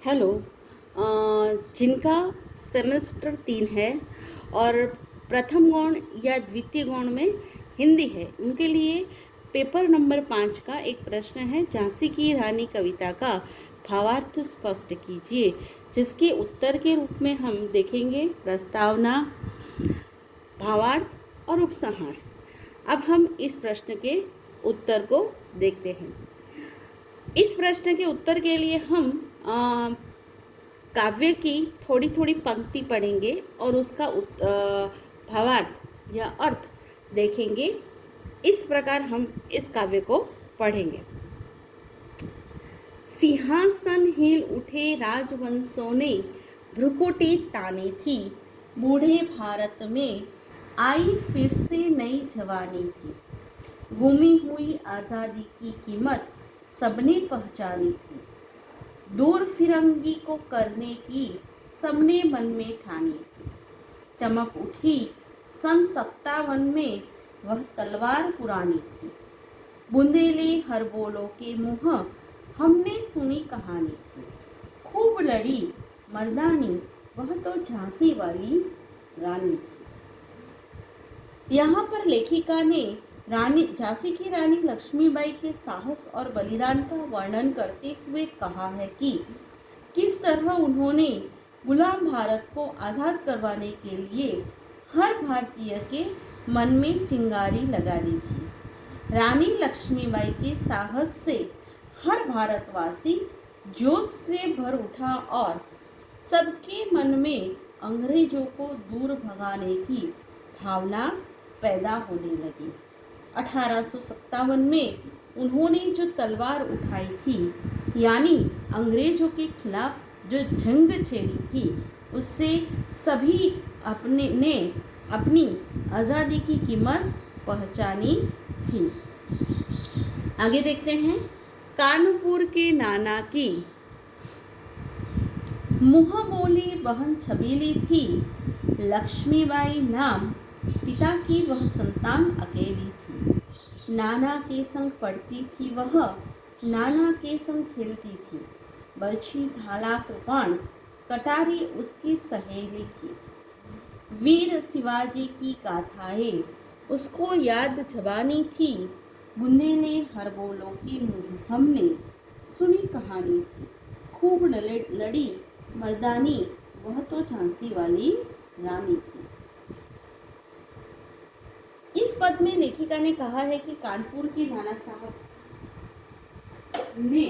Hello. जिनका semester 3 है और प्रथम गौण या द्वितीय गौण में हिंदी है, उनके लिए पेपर नंबर 5 का एक प्रश्न है। झांसी की रानी कविता का भावार्थ स्पष्ट कीजिए, जिसके उत्तर के रूप में हम देखेंगे प्रस्तावना, भावार्थ और उपसंहार। अब हम इस प्रश्न के उत्तर को देखते हैं। इस प्रश्न के उत्तर के लिए हम काव्य की थोड़ी थोड़ी पंक्ति पढ़ेंगे और उसका भावार्थ या अर्थ देखेंगे। इस प्रकार हम इस काव्य को पढ़ेंगे। सिंहासन हिल उठे राजवंशों ने भ्रुकुटी तानी थी, बूढ़े भारत में आई फिर से नई जवानी थी। गुमी हुई आज़ादी की कीमत सबने पहचानी थी, दूर फिरंगी को करने की सबने मन में ठानी थी। चमक उठी सन 57 में वह तलवार पुरानी थी, बुंदेले हर बोलों के मुँह हमने सुनी कहानी थी। खूब लड़ी मर्दानी वह तो झांसी वाली रानी थी। यहाँ पर लेखिका ने रानी झांसी की रानी लक्ष्मीबाई के साहस और बलिदान का वर्णन करते हुए कहा है कि किस तरह उन्होंने गुलाम भारत को आज़ाद करवाने के लिए हर भारतीय के मन में चिंगारी लगा दी थी। रानी लक्ष्मीबाई के साहस से हर भारतवासी जोश से भर उठा और सबके मन में अंग्रेजों को दूर भगाने की भावना पैदा होने लगी। 1857 में उन्होंने जो तलवार उठाई थी, यानी अंग्रेजों के खिलाफ जो जंग छेड़ी थी, उससे सभी अपनी आज़ादी की कीमत पहचानी थी। आगे देखते हैं। कानपुर के नाना की मुँह बोली बहन छबीली थी, लक्ष्मीबाई नाम पिता की वह संतान अकेली थी। नाना के संग पढ़ती थी वह, नाना के संग खेलती थी। बर्छी भाला कृपाण कटारी उसकी सहेली थी। वीर शिवाजी की गाथाएं उसको याद जबानी थी, बुंदेले हर बोलों की हमने सुनी कहानी थी। खूब लड़ी मर्दानी वह तो झांसी वाली रानी थी। इस पद में लेखिका ने कहा है कि कानपुर के नाना साहब ने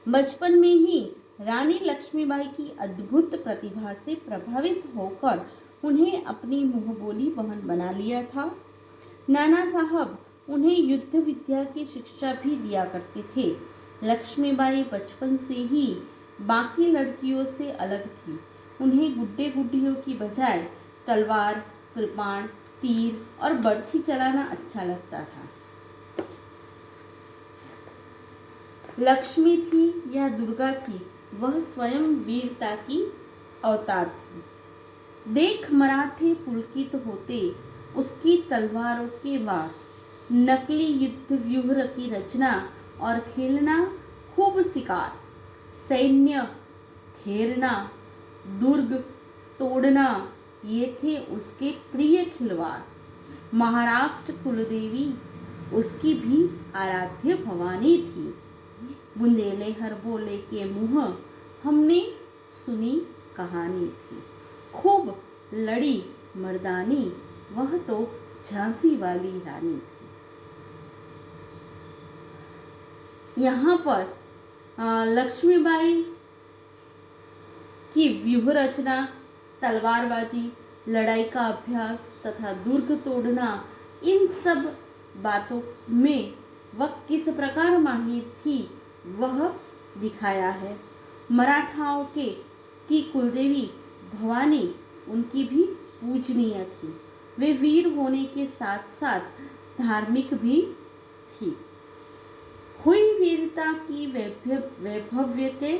बचपन में ही रानी लक्ष्मीबाई की अद्भुत प्रतिभा से प्रभावित होकर उन्हें अपनी मुंहबोली बहन बना लिया था। नाना साहब उन्हें युद्ध विद्या की शिक्षा भी दिया करते थे। लक्ष्मीबाई बचपन से ही बाकी लड़कियों से अलग थी। उन्हें गुड्डे गुड्डियों की बजाय तलवार, कृपाण, तीर और बर्छी चलाना अच्छा लगता था। लक्ष्मी थी या दुर्गा थी, वह स्वयं वीरता की अवतार थी। देख मराठे पुलकित होते उसकी तलवारों के वार, नकली युद्ध व्यूह की रचना और खेलना खूब शिकार, सैन्य घेरना, दुर्ग तोड़ना, ये थे उसके प्रिय खिलवाड़। महाराष्ट्र कुलदेवी उसकी भी आराध्य भवानी थी। बुंदेले हर बोले के मुँह हमने सुनी कहानी थी। खूब लड़ी मर्दानी वह तो झांसी वाली रानी थी। यहाँ पर लक्ष्मीबाई की व्यूह रचना, तलवारबाजी, लड़ाई का अभ्यास तथा दुर्ग तोड़ना, इन सब बातों में वह किस प्रकार माहिर थी वह दिखाया है। मराठाओं की कुलदेवी भवानी उनकी भी पूजनीय थी। वे वीर होने के साथ साथ धार्मिक भी थी। हुई वीरता की वैभव्य के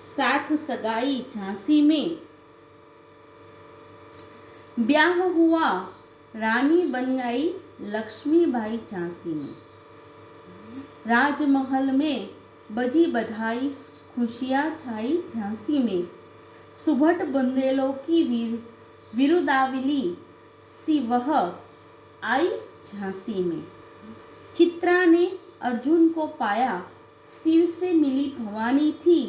साथ सगाई झांसी में, ब्याह हुआ रानी बन गई लक्ष्मीबाई झांसी में। राजमहल में बजी बधाई खुशियाँ छाई झांसी में, सुभट बुंदेलों की विरुदावली सी वह आई झांसी में। चित्रा ने अर्जुन को पाया, शिव से मिली भवानी थी,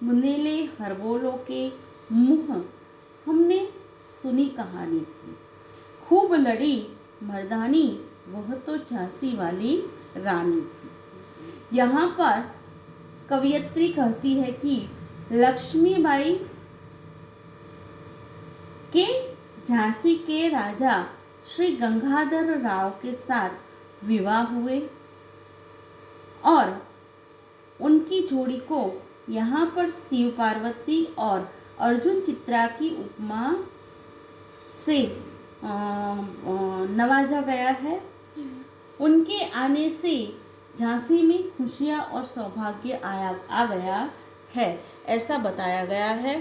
बुंदेले हरबोलों के मुँह हमने सुनी कहानी थी। खूब लड़ी मर्दानी वह तो झांसी वाली रानी थी। यहाँ पर कवयित्री कहती है कि लक्ष्मीबाई के झांसी के राजा श्री गंगाधर राव के साथ विवाह हुए और उनकी जोड़ी को यहाँ पर शिव पार्वती और अर्जुन चित्रा की उपमा से नवाजा गया है। उनके आने से झांसी में खुशियाँ और सौभाग्य आ गया है, ऐसा बताया गया है।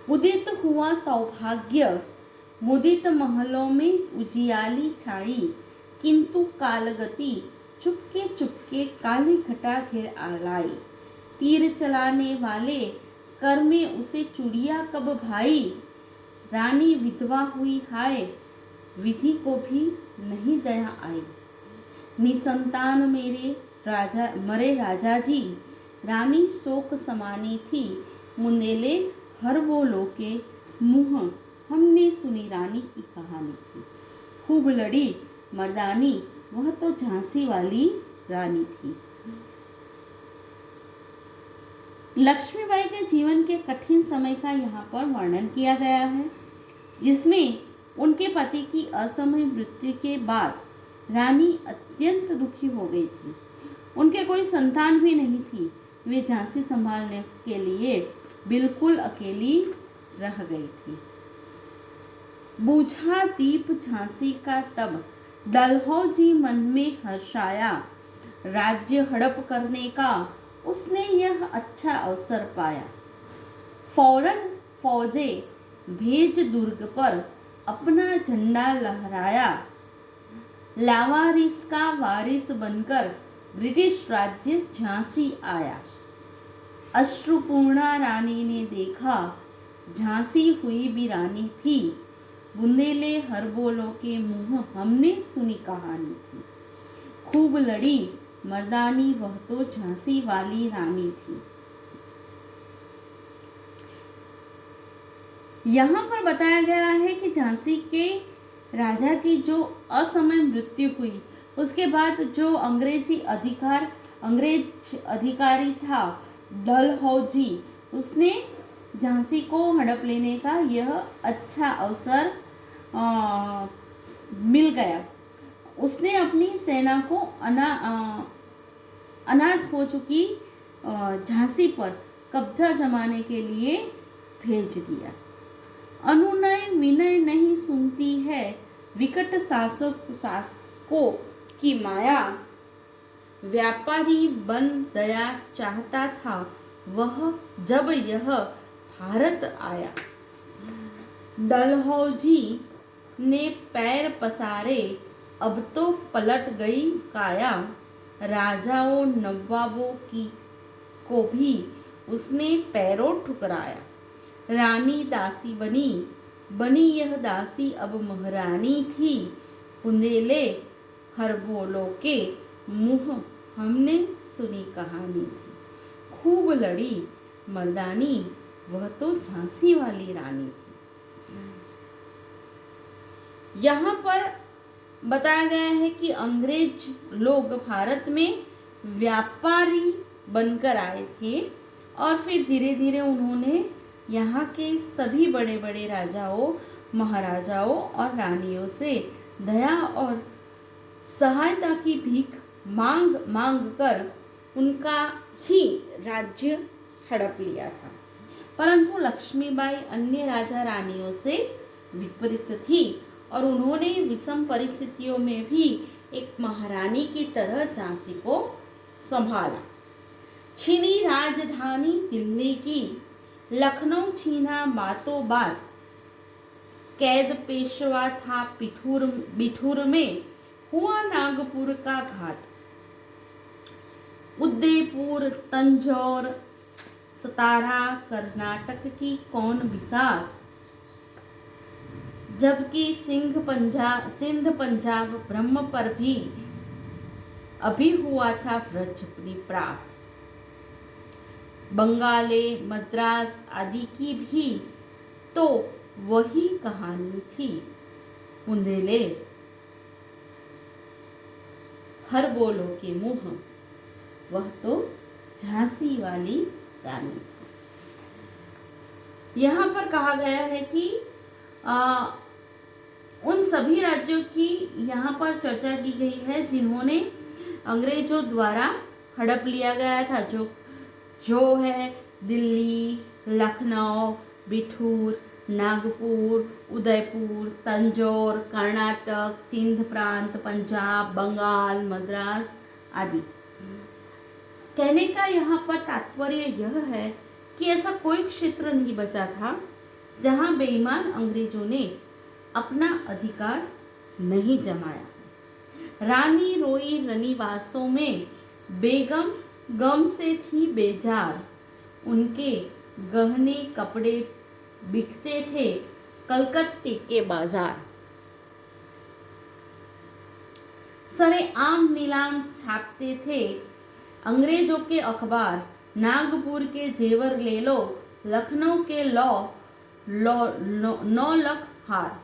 उदित हुआ सौभाग्य, मुदित महलों में उजियाली छाई, किंतु कालगति चुपके चुपके काली घटा घेर लाई। तीर चलाने वाले कर में उसे चुड़िया कब भाई, रानी विधवा हुई हाय, विधि को भी नहीं दया आई। निसंतान मरे राजा जी, रानी शोक समानी थी, मुंदेले हर बोलो के मुँह हमने सुनी रानी की कहानी थी। खूब लड़ी मर्दानी वह तो झांसी वाली रानी थी। लक्ष्मीबाई के जीवन के कठिन समय का यहाँ पर वर्णन किया गया है, जिसमें उनके पति की असमय मृत्यु के बाद रानी अत्यंत दुखी हो गई थी। उनके कोई संतान भी नहीं थी। वे झांसी संभालने के लिए बिल्कुल अकेली रह गई थी। बूझा दीप झांसी का तब, डलहौजी मन में हर्षाया, राज्य हड़प करने का उसने यह अच्छा अवसर पाया। फौरन फौजे भेज दुर्ग पर अपना झंडा लहराया, लावारिस का वारिस बनकर ब्रिटिश राज्य झांसी आया। अश्रुपूर्णा रानी ने देखा, झांसी हुई वीरानी थी, बुंदेले हरबोलों के मुँह हमने सुनी कहानी थी। खूब लड़ी मर्दानी वह तो झांसी वाली रानी थी। यहाँ पर बताया गया है कि झांसी के राजा की जो असमय मृत्यु हुई, उसके बाद जो अंग्रेज अधिकारी था डलहौजी, उसने झांसी को हड़प लेने का यह अच्छा अवसर मिल गया। उसने अपनी सेना को अनाथ हो चुकी झांसी पर कब्जा जमाने के लिए भेज दिया। अनुनय विनय नहीं सुनती है, विकट शासकों की माया, व्यापारी बन दया चाहता था वह जब यह भारत आया। डलहौजी ने पैर पसारे, अब तो पलट गई काया, राजाओं नवाबों की को भी उसने पैरों ठुकराया। रानी दासी बनी यह दासी अब महारानी थी, बुंदेले हरबोलों के मुँह हमने सुनी कहानी थी। खूब लड़ी मर्दानी वह तो झांसी वाली रानी थी। यहाँ पर बताया गया है कि अंग्रेज लोग भारत में व्यापारी बनकर आए थे और फिर धीरे धीरे उन्होंने यहाँ के सभी बड़े बड़े राजाओं, महाराजाओं और रानियों से दया और सहायता की भीख मांग कर उनका ही राज्य हड़प लिया था। परंतु लक्ष्मीबाई अन्य राजा रानियों से विपरीत थी और उन्होंने विषम परिस्थितियों में भी एक महारानी की तरह झांसी को संभाला। छीनी राजधानी दिल्ली की, लखनऊ छीना बातों बात, कैद पेशवा था बिठूर में, हुआ नागपुर का घात। उदयपुर, तंजौर, सतारा कर्नाटक की कौन बिसार, जबकि सिंध पंजाब ब्रह्म पर भी अभी हुआ था व्रज प्राप्त। बंगाले, मद्रास आदि की भी तो वही कहानी थी। बुंदेले हर बोलो के मुंह, वह तो झांसी वाली रानी थी। यहाँ पर कहा गया है कि उन सभी राज्यों की यहाँ पर चर्चा की गई है जिन्होंने अंग्रेजों द्वारा हड़प लिया गया था, जो है दिल्ली, लखनऊ, बिठूर, नागपुर, उदयपुर, तंजौर, कर्नाटक, सिंध प्रांत, पंजाब, बंगाल, मद्रास आदि। कहने का यहाँ पर तात्पर्य यह है कि ऐसा कोई क्षेत्र नहीं बचा था जहाँ बेईमान अंग्रेजों ने अपना अधिकार नहीं जमाया। रानी रोई रनिवासों में, बेगम गम से थी बेजार, उनके गहने कपड़े बिकते थे कलकत्ते के बाजार। सरे आम नीलाम छापते थे अंग्रेजों के अखबार, नागपुर के जेवर ले लो, लखनऊ के 9 लाख हार।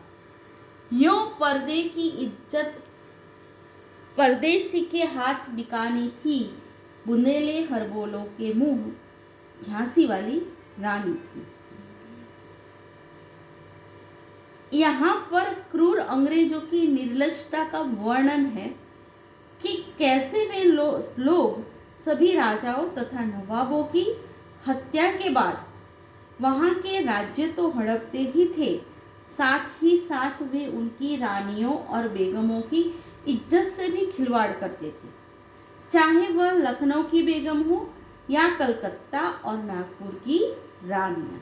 यो पर्दे की इज्जत परदेसी के हाथ बिकानी थी, बुंदेले हरबोलों के मुंह, झांसी वाली रानी थी। यहाँ पर क्रूर अंग्रेजों की निर्लजता का वर्णन है कि कैसे वे लोग सभी राजाओं तथा नवाबों की हत्या के बाद वहाँ के राज्य तो हड़पते ही थे, साथ ही साथ वे उनकी रानियों और बेगमों की इज्जत से भी खिलवाड़ करते थे, चाहे वह लखनऊ की बेगम हो या कलकत्ता और नागपुर की रानियां।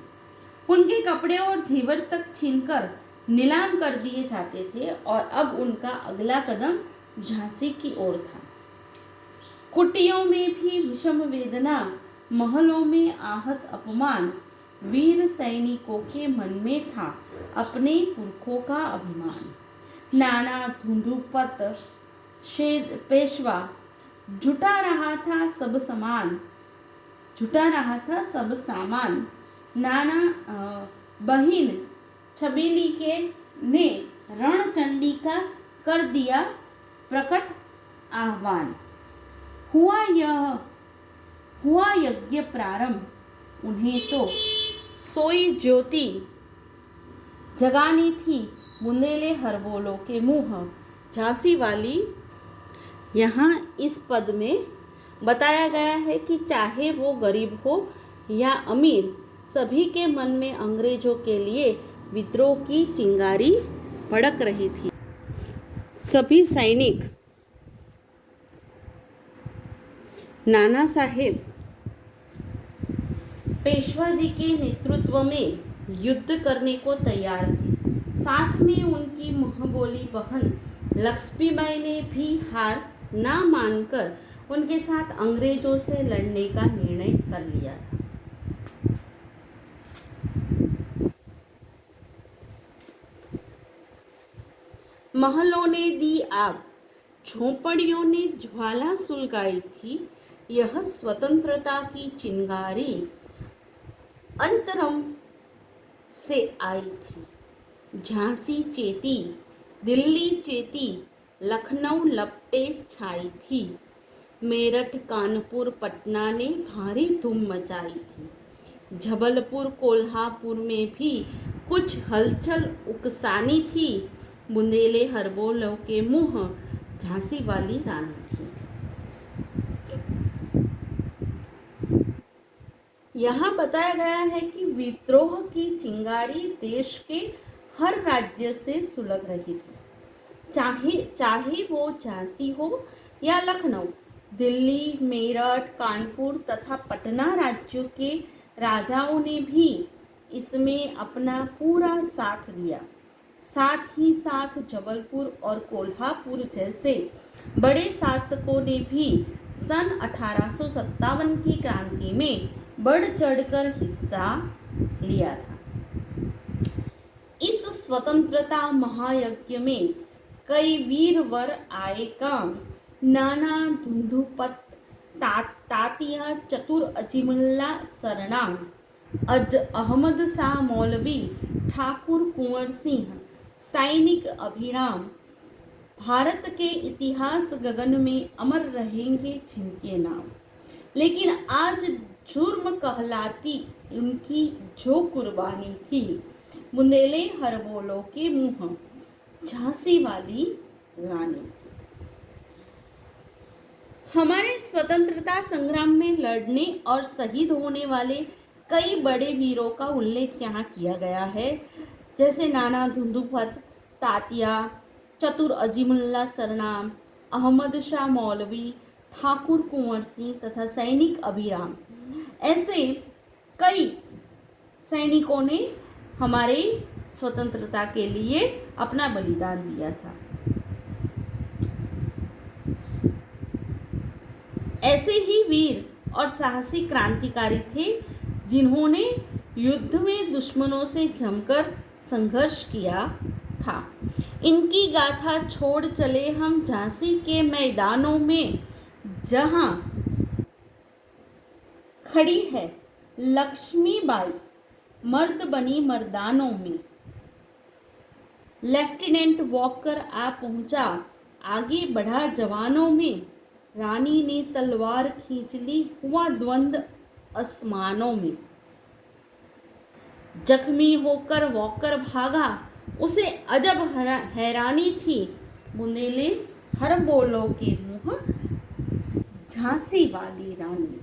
उनके कपड़े और जेवर तक छीनकर नीलाम कर दिए जाते थे और अब उनका अगला कदम झांसी की ओर था। कुटियों में भी विषम वेदना, महलों में आहत अपमान, वीर सैनिकों के मन में था अपने पुरखों का अभिमान। नाना धुंधुपत पेशवा जुटा रहा था सब सामान। नाना बहिन छबीली के ने रणचंडी का कर दिया प्रकट आह्वान। हुआ यज्ञ प्रारंभ, उन्हें तो सोई ज्योति जगानी थी, बुंदेले हरबोलों के मुंह, झांसी वाली। यहाँ इस पद में बताया गया है कि चाहे वो गरीब हो या अमीर, सभी के मन में अंग्रेजों के लिए विद्रोह की चिंगारी भड़क रही थी। सभी सैनिक नाना साहेब पेशवा जी के नेतृत्व में युद्ध करने को तैयार थे। साथ में उनकी महबोली बहन लक्ष्मीबाई ने भी हार ना मानकर उनके साथ अंग्रेजों से लड़ने का निर्णय कर लिया था। महलों ने दी आग, झोपड़ियों ने ज्वाला सुलगाई थी, यह स्वतंत्रता की चिंगारी अंतरम से आई थी। झांसी चेती, दिल्ली चेती, लखनऊ लपटे छाई थी, मेरठ कानपुर पटना ने भारी धूम मचाई थी, जबलपुर कोल्हापुर में भी कुछ हलचल उकसानी थी, बुंदेले हरबोलों के मुंह, झांसी वाली रानी थी। यहाँ बताया गया है कि विद्रोह की चिंगारी देश के हर राज्य से सुलग रही थी, चाहे वो झांसी हो या लखनऊ, दिल्ली, मेरठ, कानपुर तथा पटना राज्यों के राजाओं ने भी इसमें अपना पूरा साथ दिया। साथ ही साथ जबलपुर और कोल्हापुर जैसे बड़े शासकों ने भी सन 1857 की क्रांति में बढ़ चढ़कर हिस्सा लिया था। इस स्वतंत्रता महायज्ञ में कई वीर वर आए काम, नाना धुंधुपत, तातिया, चतुर अजीमुल्ला सरनाम, अहमद शाह मौलवी, ठाकुर कुंवर सिंह, सैनिक अभिराम, भारत के इतिहास गगन में अमर रहेंगे जिनके नाम। लेकिन आज जुर्म कहलाती उनकी जो कुर्बानी थी, बुंदेले हरबोलों के मुंह, झांसी वाली रानी थी। हमारे स्वतंत्रता संग्राम में लड़ने और शहीद होने वाले कई बड़े वीरों का उल्लेख यहाँ किया गया है, जैसे नाना धुंधुपत, तातिया, चतुर अजीमुल्ला सरनाम, अहमद शाह मौलवी, ठाकुर कुंवर सिंह तथा सैनिक अभिराम। ऐसे कई सैनिकों ने हमारे स्वतंत्रता के लिए अपना बलिदान दिया था। ऐसे ही वीर और साहसी क्रांतिकारी थे जिन्होंने युद्ध में दुश्मनों से जमकर संघर्ष किया था। इनकी गाथा छोड़ चले हम झांसी के मैदानों में, जहां खड़ी है लक्ष्मीबाई मर्द बनी मर्दानों में। लेफ्टिनेंट वॉकर आ पहुंचा, आगे बढ़ा जवानों में, रानी ने तलवार खींच ली, हुआ द्वंद आसमानों में। जख्मी होकर वॉकर भागा, उसे अजब हैरानी थी, बुंदेले हरबोलों के मुंह, झांसी वाली रानी।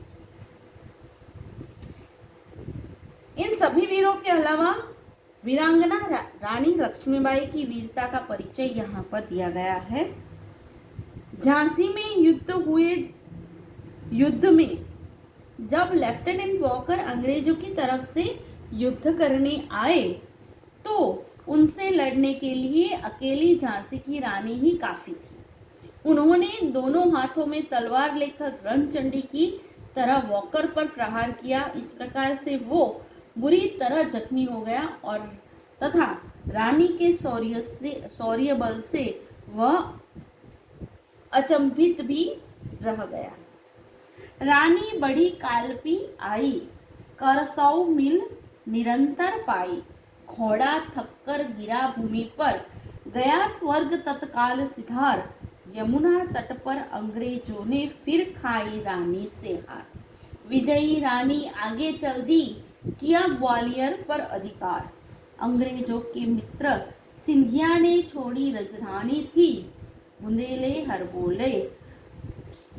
इन सभी वीरों के अलावा वीरांगना रानी लक्ष्मीबाई की वीरता का परिचय यहाँ पर दिया गया है। झांसी में युद्ध में जब लेफ्टिनेंट वॉकर अंग्रेजों की तरफ से युद्ध करने आए तो उनसे लड़ने के लिए अकेली झांसी की रानी ही काफी थी। उन्होंने दोनों हाथों में तलवार लेकर रणचंडी की तरह वॉकर पर प्रहार किया। इस प्रकार से वो बुरी तरह जख्मी हो गया और तथा रानी के शौर्य बल से वह अचंभित भी रह गया। रानी बड़ी कालपी आई, करसौ मिल निरंतर पाई, घोड़ा थककर गिरा भूमि पर, गया स्वर्ग तत्काल सिधार, यमुना तट पर अंग्रेजों ने फिर खाई रानी से हार। विजयी रानी आगे चल दी, किया ग्वालियर पर अधिकार, अंग्रेजों के मित्र सिंधिया ने छोड़ी राजधानी थी, बुंदेले हरबोले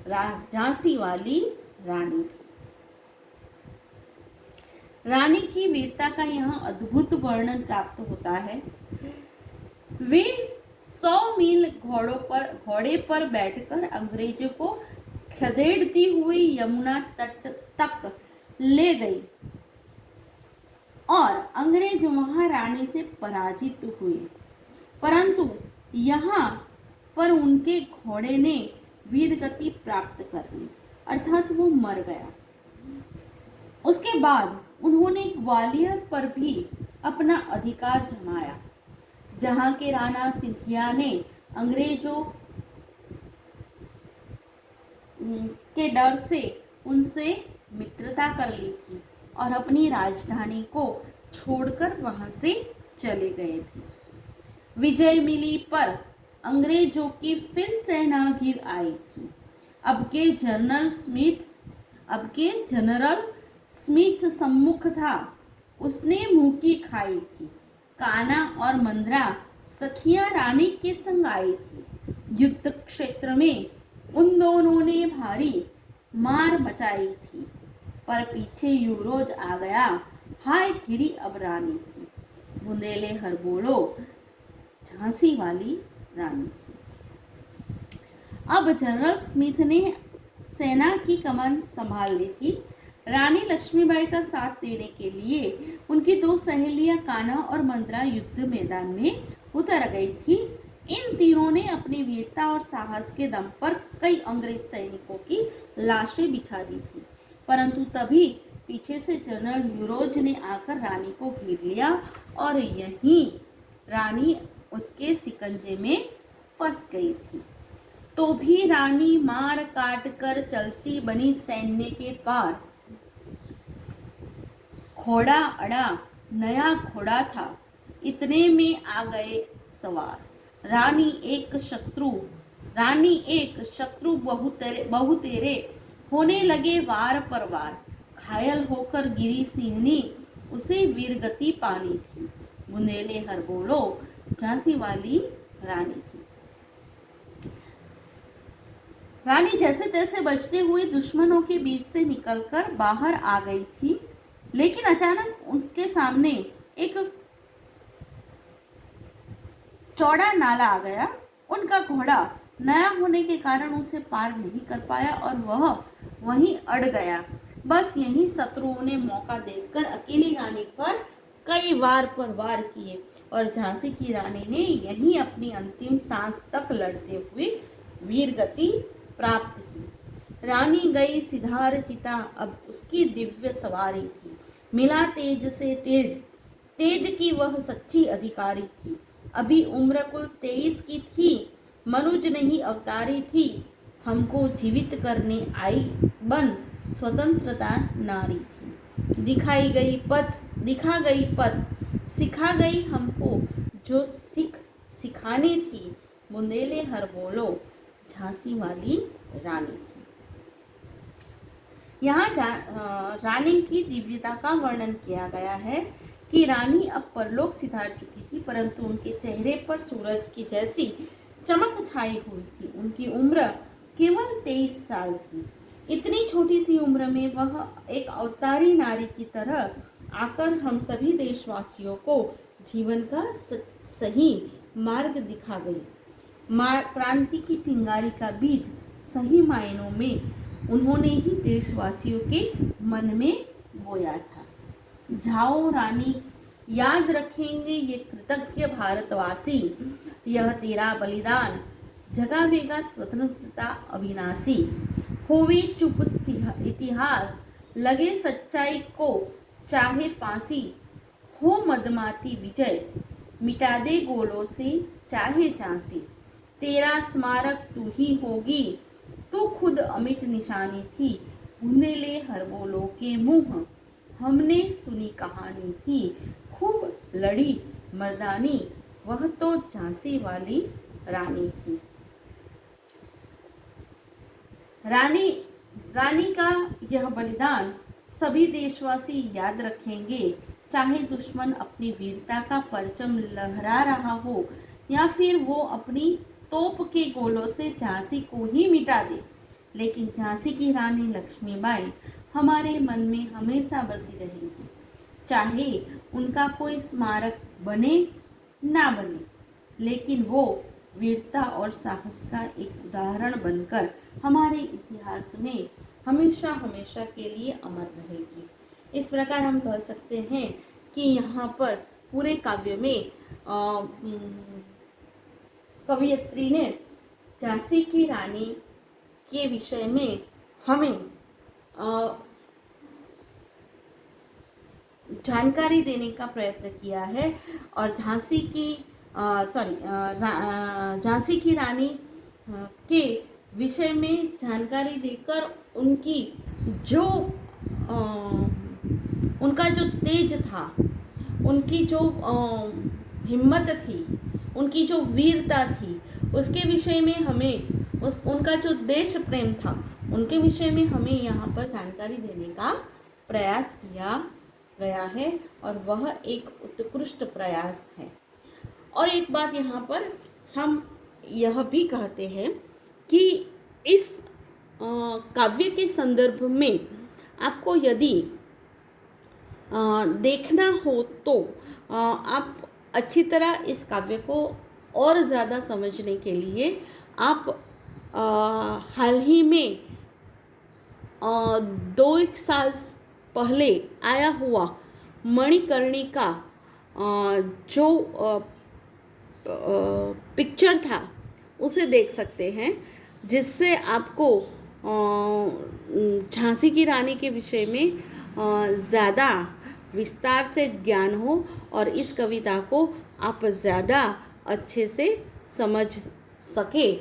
झांसी वाली रानी थी। रानी की वीरता का यहाँ अद्भुत वर्णन प्राप्त होता है। वे 100 मील घोड़े पर बैठकर अंग्रेजों को खदेड़ती हुई यमुना तट तक ले गई और अंग्रेज वहां रानी से पराजित हुए, परंतु यहाँ पर उनके घोड़े ने वीरगति प्राप्त कर ली, अर्थात वो मर गया। उसके बाद उन्होंने ग्वालियर पर भी अपना अधिकार जमाया, जहां के राणा सिंधिया ने अंग्रेजों के डर से उनसे मित्रता कर ली थी और अपनी राजधानी को छोड़कर वहां से चले गए थे। विजय मिली पर अंग्रेजों की फिर सेना घिर आई थी। अब के जनरल स्मिथ सम्मुख था, उसने मुंह की खाई थी। काना और मंद्रा सखियां रानी के संग आई थी। युद्ध क्षेत्र में उन दोनों ने भारी मार मचाई थी, पर पीछे यूरोज आ गया, हाय गिरी अब रानी थी, बुंदेले हरबोलो झांसी वाली रानी थी। अब जनरल स्मिथ ने सेना की कमान संभाल ली थी। रानी लक्ष्मीबाई का साथ देने के लिए उनकी 2 सहेलियां कान्हा और मंद्रा युद्ध मैदान में उतर गई थी। इन तीनों ने अपनी वीरता और साहस के दम पर कई अंग्रेज सैनिकों की लाशें बिछा दी थी, परंतु तभी पीछे से जनरल यूरोज ने आकर रानी को घेर लिया और यहीं रानी उसके शिकंजे में फंस गई थी। तो भी रानी मार काट कर चलती बनी सैन्य के पार। घोड़ा अड़ा, नया घोड़ा था, इतने में आ गए सवार। रानी एक शत्रु बहुतेरे होने लगे वार पर वार। घायल होकर गिरी सिंहनी, उसे वीरगति पानी थी। बुंदेले हर बोलो, झांसी वाली रानी थी। रानी जैसे तैसे बचते हुए दुश्मनों के बीच से निकलकर बाहर आ गई थी, लेकिन अचानक उसके सामने एक चौड़ा नाला आ गया। उनका घोड़ा नया होने के कारण उसे पार नहीं कर पाया और वह वहीं अड़ गया। बस यहीं शत्रुओं ने मौका देखकर अकेली रानी पर कई वार पर वार किए और झांसी की रानी ने यहीं अपनी अंतिम सांस तक लड़ते हुए वीरगति प्राप्त की। रानी गई सिधार चिता, अब उसकी दिव्य सवारी थी। मिला तेज से तेज, तेज की वह सच्ची अधिकारी थी। अभी उम्र कुल 23 की थी, मनुज नहीं अवतारी थी। हमको जीवित करने आई बन स्वतंत्रता नारी थी। दिखा गई पथ, सिखा गई हमको जो सिखानी थी। बुंदेले हर बोलो, झांसी वाली रानी थी। यहाँ रानी की दिव्यता का वर्णन किया गया है कि रानी अब परलोक सिधार चुकी थी, परंतु उनके चेहरे पर सूरज की जैसी चमक छाई हुई थी। उनकी उम्र केवल 23 साल थी। इतनी छोटी सी उम्र में वह एक अवतारी नारी की तरह आकर हम सभी देशवासियों को जीवन का सही मार्ग दिखा गई। क्रांति की चिंगारी का बीज सही मायनों में उन्होंने ही देशवासियों के मन में बोया था। जाओ रानी, याद रखेंगे ये कृतज्ञ भारतवासी, यह तेरा बलिदान जगावेगा स्वतंत्रता अविनाशी। होवे चुप इतिहास, लगे सच्चाई को चाहे फांसी। हो मदमाती विजय, मिटा दे गोलों से चाहे झांसी। तेरा स्मारक तू ही होगी, तू खुद अमिट निशानी थी। बुंदेले हर बोलो के मुंह, हमने सुनी कहानी थी। खूब लड़ी मर्दानी, वह तो झांसी वाली रानी थी। रानी का यह बलिदान सभी देशवासी याद रखेंगे, चाहे दुश्मन अपनी वीरता का परचम लहरा रहा हो या फिर वो अपनी तोप के गोलों से झांसी को ही मिटा दे। लेकिन झांसी की रानी लक्ष्मीबाई हमारे मन में हमेशा बसी रहेगी, चाहे उनका कोई स्मारक बने ना बने, लेकिन वो वीरता और साहस का एक उदाहरण बनकर हमारे इतिहास में हमेशा हमेशा के लिए अमर रहेगी। इस प्रकार हम कह सकते हैं कि यहाँ पर पूरे काव्य में कवयित्री ने झांसी की रानी के विषय में हमें जानकारी देने का प्रयत्न किया है और झांसी की रानी के विषय में जानकारी देकर उनका जो तेज था, उनकी जो हिम्मत थी, उनकी जो वीरता थी, उसके विषय में हमें उनका जो देश प्रेम था, उनके विषय में हमें यहाँ पर जानकारी देने का प्रयास किया गया है और वह एक उत्कृष्ट प्रयास है। और एक बात यहाँ पर हम यह भी कहते हैं कि इस काव्य के संदर्भ में आपको यदि देखना हो तो आप अच्छी तरह इस काव्य को और ज़्यादा समझने के लिए आप हाल ही में 2 साल पहले आया हुआ मणिकर्णिका जो पिक्चर था उसे देख सकते हैं, जिससे आपको झांसी की रानी के विषय में ज़्यादा विस्तार से ज्ञान हो और इस कविता को आप ज़्यादा अच्छे से समझ सके।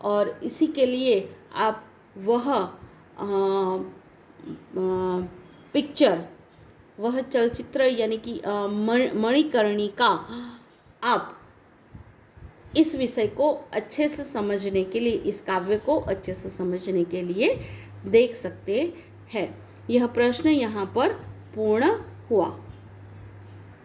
और इसी के लिए आप वह पिक्चर, वह चलचित्र यानी कि मणिकर्णिका आप इस विषय को अच्छे से समझने के लिए, इस काव्य को अच्छे से समझने के लिए देख सकते हैं। यह प्रश्न यहाँ पर पूर्ण हुआ।